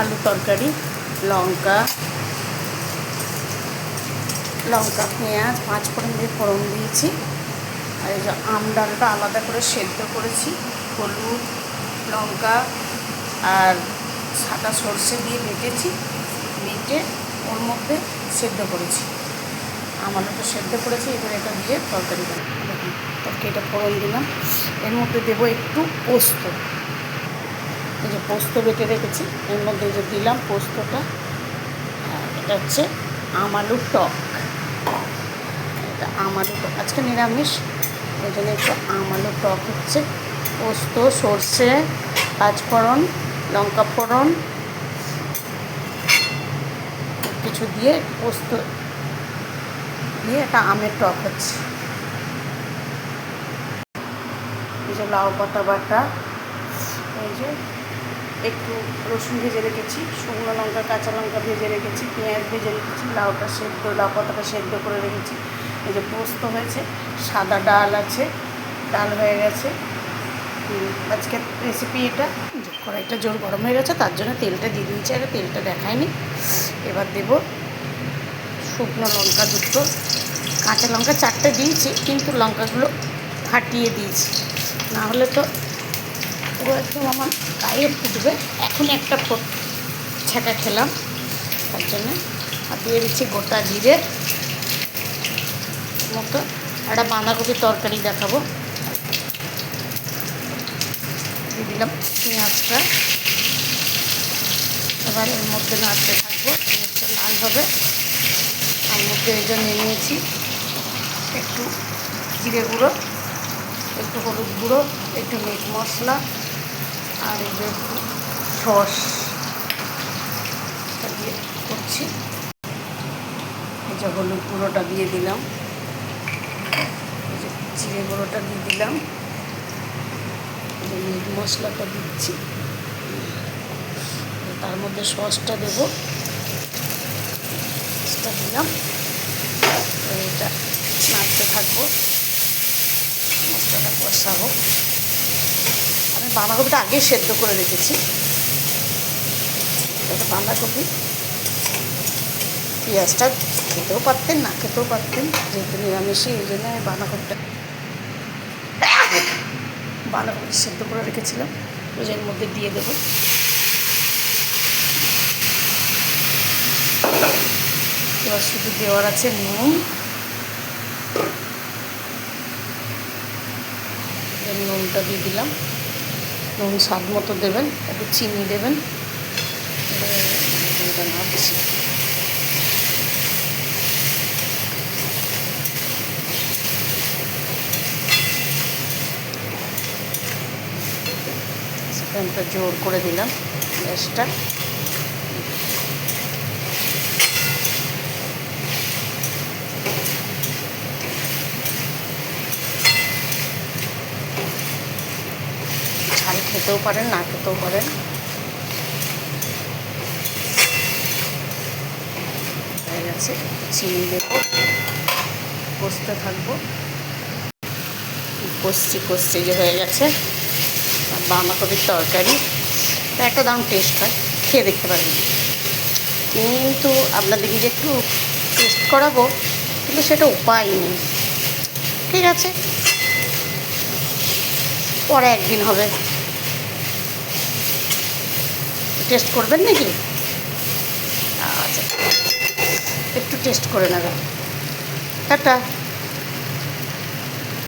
আলু তরকারি, লঙ্কা পেঁয়াজ 5 ফোড়ন দিয়ে ফোড়ন দিয়েছি। আর এই যে আম ডালটা আলাদা করে সেদ্ধ করেছি, হলুদ, লঙ্কা আর সাদা সর্ষে দিয়ে বেটেছি, বেটে ওর মধ্যে সেদ্ধ করেছি। আম আলুটা সেদ্ধ করেছি, এবার এটা দিয়ে তরকারি বানাবো। দেখুন তরকারিটা ফোড়ন দিলাম, এর মধ্যে দেবো একটু পোস্ত। এই যে পোস্ত বেটে রেখেছি, এর মধ্যে যে দিলাম পোস্তটা। এটা হচ্ছে আম আলুর টক। এটা আম আলুর টক, আজকে নিরামিষ, ওই জন্য একটু আম আলুর টক হচ্ছে। পোস্ত, সর্ষে, 5 ফোড়ন, লঙ্কা ফোড়ন কিছু দিয়ে পোস্ত দিয়ে একটা আমের টক হচ্ছে। এই যে লাউ পাতা বাটা, এই যে একটু রসুন ভেজে রেখেছি, শুকনো লঙ্কা কাঁচা লঙ্কা ভেজে রেখেছি, পেঁয়াজ ভেজে রেখেছি, লাউ পাতাটা সেদ্ধ করে রেখেছি। এই যে পোস্ত হয়েছে, সাদা ডাল আছে, ডাল হয়ে গেছে। আজকের রেসিপি এটা। কড়াইটা জোর গরম হয়ে গেছে, তার জন্য তেলটা দিয়ে দিয়েছি, আগে তেলটা দেখায়নি। এবার দেব শুকনো লঙ্কা 2টো, কাঁচা লঙ্কা 4টে দিয়েছি, কিন্তু লঙ্কাগুলো ফাটিয়ে দিয়েছি, না হলে তো পুরো একদম আমার গায়ে ফুটবে। এখন একটা ছ্যাঁকা খেলাম, তার জন্য আর দিয়ে দিচ্ছি গোটা জিরে মতো। একটা বাঁধাকপির তরকারি দেখাবো, দিয়ে দিলাম পেঁয়াজটা। এবার এর মধ্যে নাড়তে থাকবো, পেঁয়াজটা লাল হবে। তার মধ্যে এই জন্য নিয়েছি একটু জিরে গুঁড়ো, একটু হলুদ গুঁড়ো, একটু মিট মশলা, আর এই যে একটু সস দিয়ে করছি। এই যে হলুদ গুঁড়োটা দিয়ে দিলাম, এই যে জিরে গুঁড়োটা দিয়ে দিলাম, এই যে মিট মশলাটা দিচ্ছি, তার মধ্যে সসটা দেবো, সসটা দিলাম। এটা নাড়তে থাকবো, মশলাটা কষা হোক। আমি বাঁধাকপিটা আগেই সেদ্ধ করে রেখেছি। এটা বাঁধাকপি, পেঁয়াজটা খেতেও পারতেন, না খেতেও পারতেন, যেহেতু নিরামিষই, এই জন্য আমি বাঁধাকপিটা সেদ্ধ করে রেখেছিলাম, ওই এর মধ্যে দিয়ে দেবো। এবার শুধু দেওয়ার আছে নুন, নুনটা দিয়ে দিলাম, নুন স্বাদ মতো দেবেন, একটু চিনি দেবেন। এটা নাড়ছি, ফ্লেমটা জোর করে দিলাম, গ্যাসটা। ঝাল খেতেও পারেন, না খেতেও পারেন। হয়ে গেছে, চিনি দেবো, কষতে থাকবো, কষছি যে হয়ে গেছে। বাঁধাকপির তরকারি একটা দারুণ টেস্ট হয়, খেয়ে দেখতে পারেন। কিন্তু আপনাদেরকে যে একটু টেস্ট করাবো, কিন্তু সেটা উপায় নেই। ঠিক আছে, পরে একদিন হবে। টেস্ট করবেন নাকি? আচ্ছা, একটু টেস্ট করে নেবেন। টাটা।